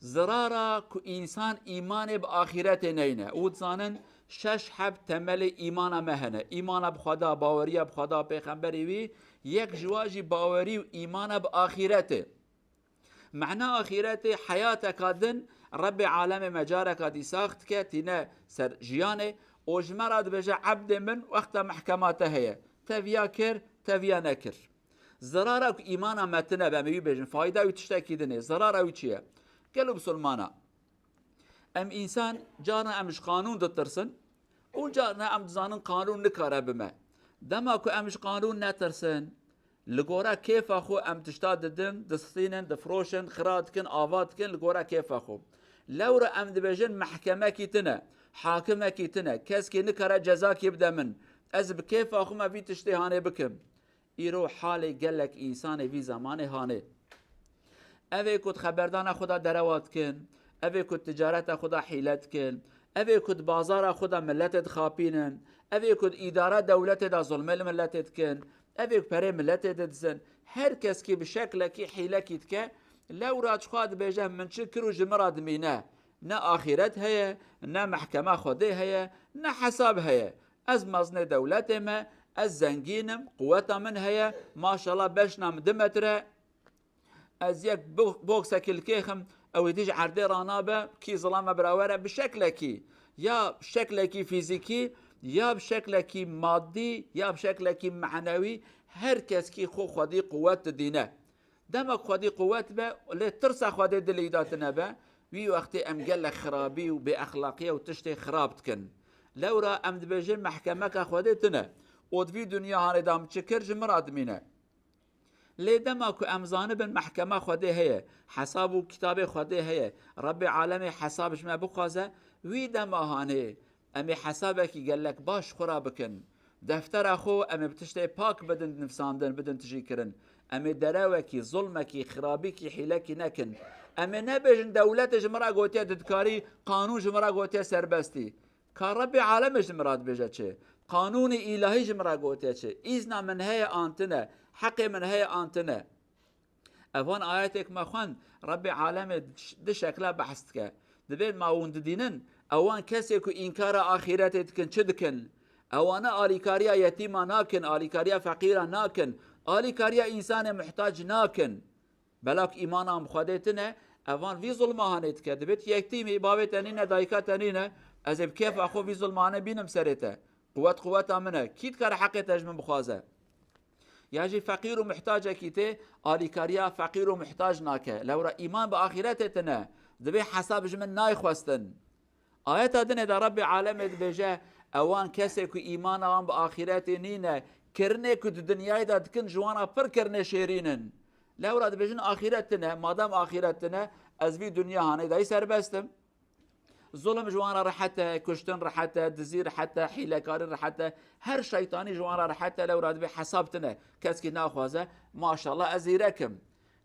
زرارا کو انسان ایمان به آخرت نینه او زانن شش حب تمل ایمان مهنه ایمان به خدا باوری به خدا پیغمبری وی یک جواجی باوری و ایمان به آخرته معنى آخرت حیات کادن رب عالم مجارك دي ساخت که تینه سر جیانه اوجمراد بجا عبد من وقت محکماته هي تفیا کر تفیا نکر زرارا که ایمانا متنه بمیوی بجن فایده و تشتاکی دنه زرارا و چیه قالوا بسلمانا ام انسان جارنا امش قانون دترسن اون جارنا ام زانن قانون نکاره بما دما کو امش قانون نترسن لگورا كيف اخو ام تشتاد دن دستينن دفروشن خراد كن آوات كن لگورا كيف اخو لورا ام دبجن محكمة كيتنا حاكمة كيتنا كس كي نكره جزا يبدا من از بكيف اخو ما في تشتي هاني بكم ايرو حالي قالك انسان في زمان هاني اوه كنت خبردان خدا دروات كن اوه كنت تجارت خدا حيلت كن اوه كنت بازار خدا ملت خابينن اوه كنت اداره دولت دا ظلم الملت كن اوه پره ملت دزن هر کس که بشکل کی حیله کیت که لو راج خواد بجه من شکر جمراد مینه نه آخرت هيا نه محکمه خوده هيا نه حساب هيا از مزن دولت ما از زنگینم قوتا من هيا ما شاء الله بشنم دمتره از یک بوکس کلکیخم او دیج عرضه رانابه کی ظلام براوره بشکل کی یا بشکل کی فیزیکی یا بشکل کی مادی یا بشکل کی معنوی هر کس کی خودی قوت دینه دم خودی قوت به لی ترس خودی دلیدات نبه وی وقتی ام گل خرابی و به اخلاقیه و تشتی خرابت کن لورا ام دبیجن محکمه که خودی تنه اودوی دنیا هانی دام چکر جمراد مینه لی دما کو امزانه بن محکمه خوده هیه حساب و کتاب خوده هیه رب عالم حسابش ما بخوازه وی دما هانه امی حسابه کی گلک باش خورا بکن دفتر اخو امی بتشتی پاک بدن نفساندن بدن تجی کرن امی دراوه کی ظلمه کی خرابی کی حیله کی نکن امی نبیجن دولت جمرا گوتیا ددکاری قانون جمرا گوتیا سربستی که رب عالم جمرات بیجه چه قانون الهی جمرا گوتیا چه ایزنا من هی آنتنه حق من هي آنتنا أفان آياتك ما خان رب عالم ده شكلا بحثك دبين ما ونددينن أوان كسيكو إنكار آخرتك كن شدكن أوانا آليكاريا يتيما ناكن آليكاريا فقيرا ناكن آليكاريا إنسان محتاج ناكن بلاك إيمانا مخادتنا أفان في ظلمانتك دبيت يكتيمي بابت أنينا دايكات أنينا أزب كيف أخو في ظلمانة بينم سرته قوة منه كيد كار حقي تجمع بخوازه یاجی فقیر و محتاج کیته آلیکاریا فقیر و محتاج ناکه لورا ایمان به آخرت نه دبی حساب جمن نای خواستن آیت دنه در رب عالم دبیجه اوان کسی که ایمان آن به آخرت نینه کرنه که دنیای داد کن جوانا پر کرنه شیرینن لورا دبیجن آخرت نه مادام آخرت نه از وی دنیا هانه دای سربستم ظلم جوانا رحته كشتن رحته دزير رحته حيلكاري رحته هر شيطاني جوانا رحته لو راد بحسابتنا كسكي ناخوازه ما شاء الله ازيركم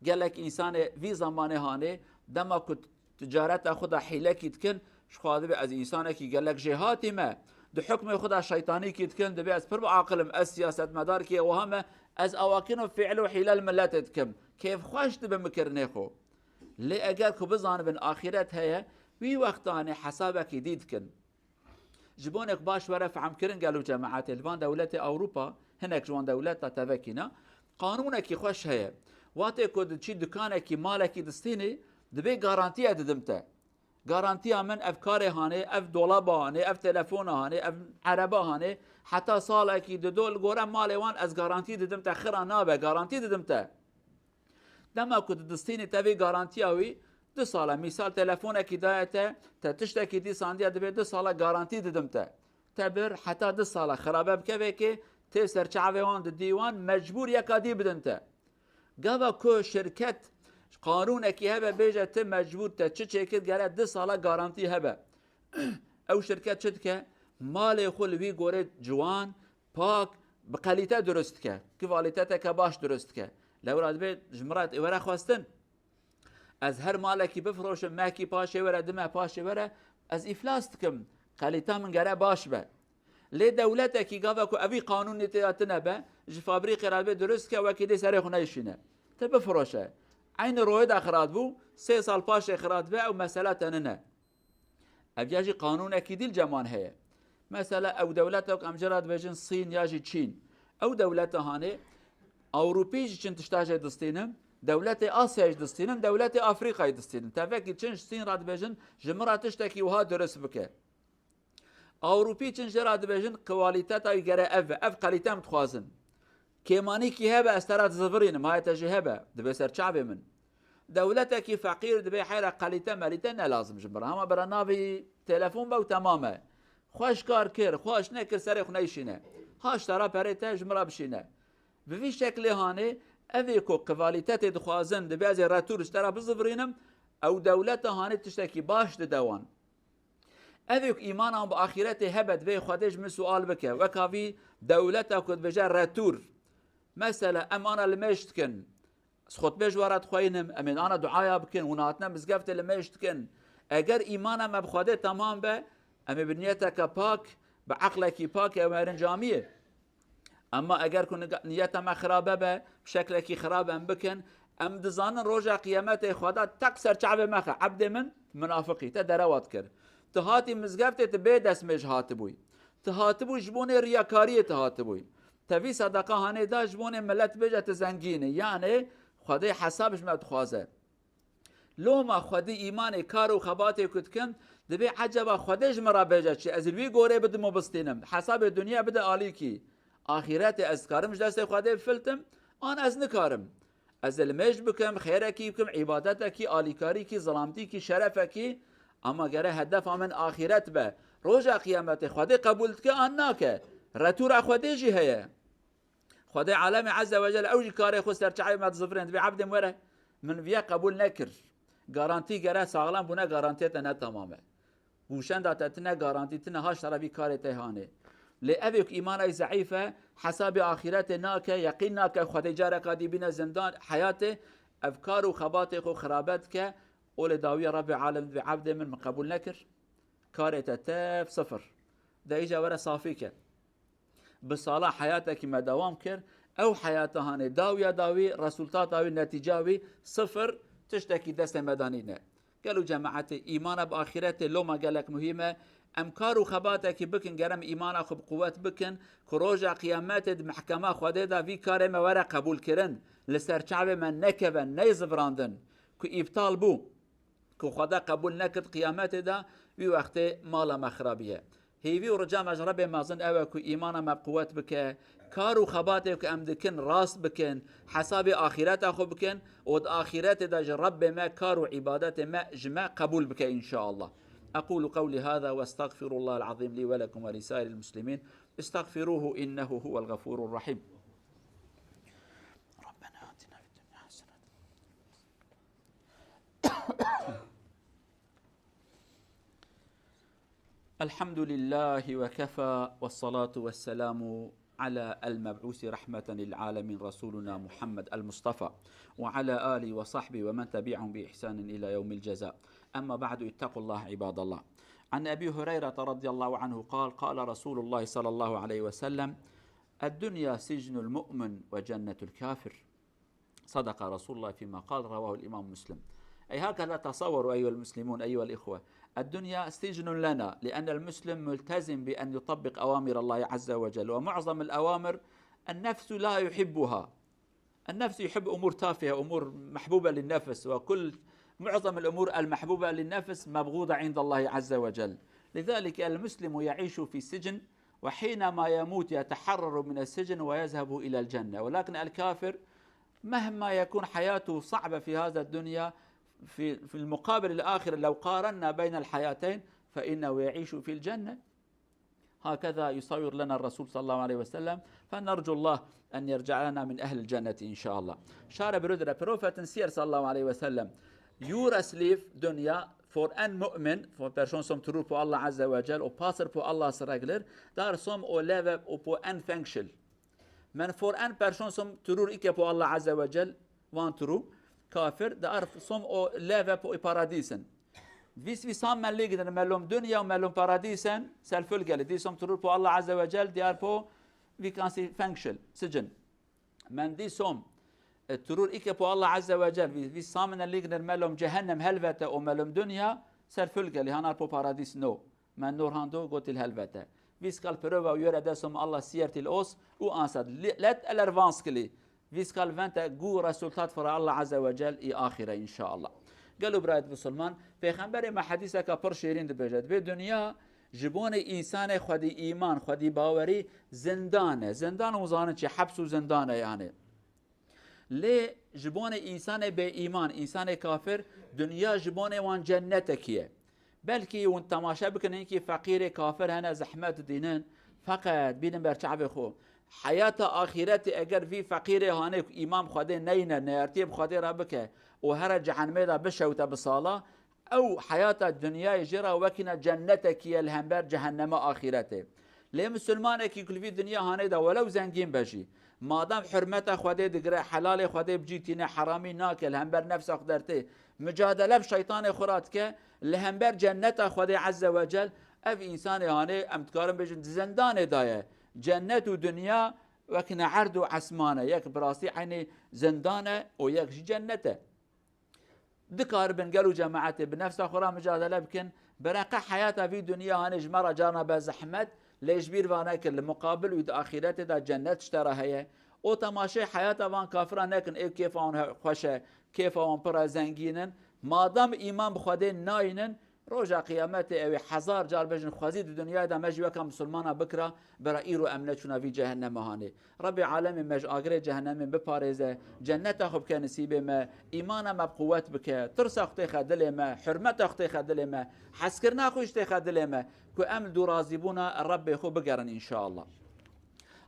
قال لك انسان في زمانه هاني دما كنت تجارت خدا حيلك يتكن شخاذ از انسانك قال لك جهاتي ما ده حكم خدا شيطاني كيتكن دبي از پر عاقل از سياسه مدار كي وهم از اواكن فعل وحيل الملات تكم كيف خوشت بمكرنيخو لي اگر كو بزان بن اخرت هي وی وقتانه حسابك دید کن جبونك باش ورف عم كرن قالوا جماعات البان دولت اوروبا هناك جوان دولت تفكينا قانونك خوش هي واتي كود تشي دكانك مالك دستيني دبي غارانتي ادمته غارانتي من افكار هاني اف دولاب هاني اف تليفون هاني اف عربه هاني حتى صالك دول غورا مالي وان از غارانتي دمته خرا نابه غارانتي دمته دما كود دستيني تبي غارانتي اوي 2 ساله مثال تلفونك دايته تشتكي دي سانديا دبي 2 ساله غارانتي ددمته تبر حتى 2 ساله خرابه بكبك تسر چاوان ديوان مجبور يكادي بدنته قبا كو شركت قانونك هبه بيجت مجبور تشيكت غير 2 ساله غارانتي هبه او شركت شدكه مال خل وي غوري جوان باك بقاليته درستكه كواليتته باش درستكه لو راد بي جمرات ورا خواستن از هر مالکی بفروشم ماکی پاشه وره دمه پاشه وره از افلاس دکم قلیتا من گره باش به لی دولت کی گاوا کو اوی قانون نتیاتنه به جفابری قرار به درست که وکی دی سر خونه ایشینه تا بفروشه عین روید اخراد بو 3 سال باش خرات به او مسألة تننه ابياجي قانون اكيد الجمان هي مثلا او دولتك امجرات بيجن الصين ياجي تشين او دولتها هاني اوروبيج چن تشتاج دستينم دولة آسيا دستينم دولة افريقيا دستينم تفكي چن الصين راد بيجن جمرة تشتكي وها درس بك اوروبي چن جراد بيجن كواليتاتا يغرا اف قاليتا متخوازن كيماني كي هبه استرات زفرين ما يتجي هبه دبي سر شعبي من دولتك فقير دبي حيرة قاليتا ماليتا لازم جمرة اما برنابي تلفون بو تماما خوش کار کر خوش نکر سر خونه ایشینه هاش ترا پرته جمرا بشینه به وی شکل هانه اوی کو کوالیتت دخوازن دی بعضی راتورش ترا بزفرینم او دولت هانه تشتکی باش دوان اوی ایمان هم با آخرت هبت وی خودش من سوال بکه وکاوی دولت کد بجا راتور مثلا امانا لمشت کن خود بج ورد خوینم امین انا دعایا بکن وناتنا مزگفت لمشت کن اگر ایمانم بخوده تمام به اما بنيتك باك بعقلك باك او مرنجاميه اما اگر كن نيتك ما خرابه به بشكلك خرابه بكن ام دزان روجا قيامت خدا تكسر شعب مخ عبد من منافقي تدروات كر تهاتي مزگفت تبي دسمج هاتبوي تهاتبو جبون رياكاريه تهاتبوي تبي صدقه هانه دا جبون ملت بجت زنگينه يعني خدای حسابش ما تخوازه لو ما خدای ایمان کار و خبات کتکن دبی عجبا خودش مرا بجد چی از الوی گوره بدم و بستینم حساب دنیا بده عالی کی آخرت از کارمش دست خدا فلتم آن از نکارم از المج بکم خیره کی بکم عبادت کی عالی کاری کی ظلامتی کی شرف کی اما گره هدف من آخرت به روز قیامت خدا قبول که آن ناکه رتور خدا جی هه خدا عالم عز وجل اوج کار خو سرچای مد زفرند به عبد مره من ویا قبول نکر گارانتی گره ساغلام بونه گارانتی نه تمامه وشان داتتنا گارانتیتنا هاش طرفی کار تهانه لأبيك إيماني ضعيفة حساب آخرته ناك يقين ناك خد جارك دي بين زندان حياته أفكار وخباتك وخرابتك أول داوية رب العالم بعبد من قبول نكر كارته تاف صفر ده إجا ورا صافيك بصلاح حياتك ما دوام كر أو حياتها هاني داوية رسولتات داوي نتيجاوي صفر تشتكي دست مدانينا قالوا جماعة إيمان بآخرته لو ما قالك مهمة امکار و خباته که بکن گرم ایمان خوب قوت بکن که روژا قیامت محکمه خوده دا وی کار موره قبول کرن لسر چعب من نکبن نیزفراندن که ابطال بو که خدا قبول نکد قیامت دا وی وقت مالا مخرابیه هیوی و رجا مجرب مازن اوه که ایمان ما قوت بکن کار و خباته که امدکن راست بکن حساب آخرت خوب بکن و دا آخرت دا جرب ما کار و عبادت ما جمع قبول بکن انشاءالله. أقول قولي هذا واستغفر الله العظيم لي ولكم ولسائر المسلمين استغفروه إنه هو الغفور الرحيم. ربنا آتنا في الدنيا حسنة الحمد لله وكفى والصلاة والسلام على المبعوث رحمة للعالمين رسولنا محمد المصطفى وعلى آله وصحبه ومن تبعهم بإحسان إلى يوم الجزاء. أما بعد اتقوا الله عباد الله. عن أبي هريرة رضي الله عنه قال قال رسول الله صلى الله عليه وسلم الدنيا سجن المؤمن وجنة الكافر. صدق رسول الله فيما قال رواه الإمام مسلم. أي هكذا تصوروا أيها المسلمون أيها الإخوة الدنيا سجن لنا لأن المسلم ملتزم بأن يطبق أوامر الله عز وجل ومعظم الأوامر النفس لا يحبها. النفس يحب أمور تافهة أمور محبوبة للنفس وكل معظم الأمور المحبوبة للنفس مبغوضة عند الله عز وجل. لذلك المسلم يعيش في سجن وحينما يموت يتحرر من السجن ويذهب إلى الجنة. ولكن الكافر مهما يكون حياته صعبة في هذا الدنيا في المقابل الآخر لو قارنا بين الحياتين فإنه يعيش في الجنة. هكذا يصور لنا الرسول صلى الله عليه وسلم فنرجو الله أن يرجع لنا من أهل الجنة إن شاء الله. شار برودر بروفة سير صلى الله عليه وسلم Juras liv dünya for en mu'min, for person som tror på Allah Azza wa Jal och passar på Allahs regler, där som och lever och på en fängsel. Men för en person som tror icke på Allah Azza wa Jal, vantro, kafir, där som och lever på i paradisen. Hvis vi sammanlägger mellan dunya och mellan paradisen, självföljande, de som tror på Allah Azza wa Jal, de är på, vi kan säga fängsel, sijn. Men de som الترور إكبو الله عز وجل في صامنا اللي يقدر ملهم جهنم هلفته وملهم دنيا سرفلقة اللي هنا البو باراديس نو من نور هاندو قلت الهلفته فيسكال بروفا ويورا دسم الله سيرتي الأوس وأنصد لت الأرفانسكلي فيسكال فانتا جو رسولتات فرا الله عز وجل إي آخرة إن شاء الله قالوا برايد بسلمان في خنبري ما حديثك بر شيرين دبجت بدنيا جبون إنسان خدي إيمان خدي باوري زندان وزانه چه حبس وزندانه يعني ليه جبون إنسان بإيمان إنسان كافر دنيا جبون وان جنتكيه بلكي وان تماشا بكن انكي فقير كافر هنا زحمات دينين فقط بين برشعب خو حياة آخرتي اگر في فقير هانه إمام خده نينه نيرتيب خده ربك وهرج عن ميدا بشوت بصالة او حياة الدنيا جرى وكنا جنتك الهمبر جهنم آخرته ليه مسلمانه كي كل في الدنيا هانه دا ولو زنگين بشي مادام حرمته خده دقره حلال خده بجيتين حرامي ناكل همبر نفس اقدرته مجادله بشيطان خرات که لهمبر جنت خدا عز وجل اف انسان هانه امتكارم بجن زندان دايه جنت و دنيا وكن عرض و عسمانه يك براسي عيني زندانه و يك جنته دكار بنقلوا جماعته بنفس اخرى مجادله بكن برقه حياته في دنيا هانه جمره جانا بزحمت ليش بير فانك المقابل ويد اخرته دا جنت اشترى هي او تماشي حياته وان كافران نكن ايه كيف اون خوشه كيف اون برا زنگينن مادام ایمان بخوده ناینن روژا قیامت اوی حزار جار بجن خوازید دنیا دا مجی وکا مسلمانا بکرا برا ایرو امنه چونا وی جهنم هانه رب عالم مج آگره جهنم بپارزه جنت خوب که نصیب ما ایمان ما بقوت بکه ترس اخته خدل ما حرمت اخته خدل ما حسکرنا خوشته خدل ما که امل دو رازیبونا رب خوب بگرن ان شاء الله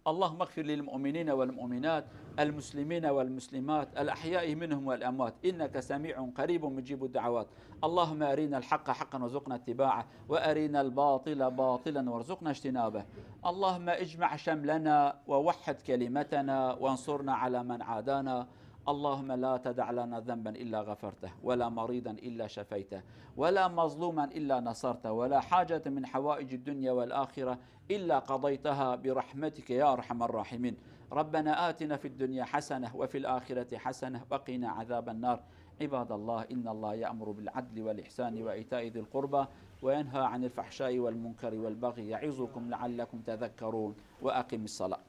اللهم اغفر للمؤمنين والمؤمنات المسلمين والمسلمات الأحياء منهم والأموات إنك سميع قريب مجيب الدعوات اللهم أرنا الحق حقا وارزقنا اتباعه وأرنا الباطل باطلا وارزقنا اجتنابه اللهم اجمع شملنا ووحد كلمتنا وانصرنا على من عادانا اللهم لا تدع لنا ذنبا إلا غفرته ولا مريضا إلا شفيته ولا مظلوما إلا نصرته ولا حاجة من حوائج الدنيا والآخرة إلا قضيتها برحمتك يا أرحم الراحمين ربنا آتنا في الدنيا حسنة وفي الآخرة حسنة وقنا عذاب النار عباد الله إن الله يأمر بالعدل والإحسان وإيتاء ذي القربى وينهى عن الفحشاء والمنكر والبغي يعظكم لعلكم تذكرون وأقم الصلاة